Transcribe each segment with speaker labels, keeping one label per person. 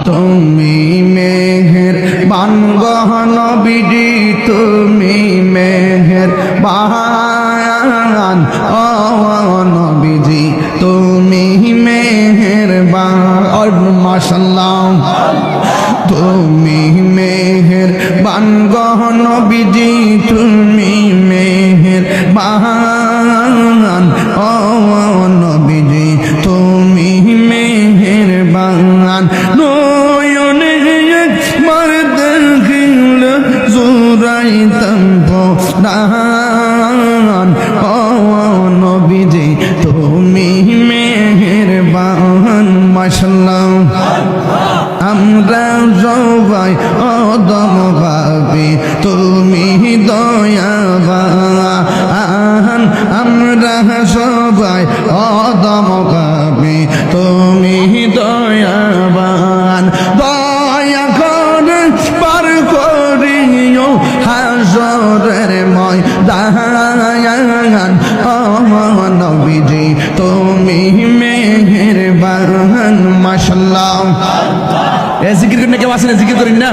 Speaker 1: তুমি মেহেরবান গো নবীজি তুমি মেহেরবান ও নবীজি তুমি মেহেরবান মাশাআল্লাহ তুমি মেহেরবান গো নবীজি তুমি মেহেরবান ও নবীজি তুমি মেহেরবান নয়নে একবার দেখিলে জুড়াইতাম প্রাণ ও নবীজি তুমি মেহেরবান মাশাআল্লাহ আমরা সবাই অদম ভাবি তুমি দয়াবান আমরা সবাই অদম ভাবি তুমি দয়াবান দয়া করে পার করিও হাজরের ময়দান ও নবীজি তুমি মেহেরবান মাশাআল্লাহ জিকির করেন না কেউ আসেন জিকির করেন না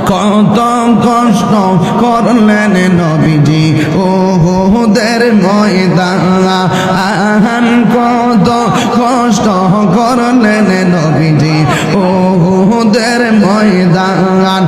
Speaker 1: কত কষ্ট করলেন নবীজি ওহুদের ময়দান কত কষ্ট করলেন নবীজি ওহুদের ময়দান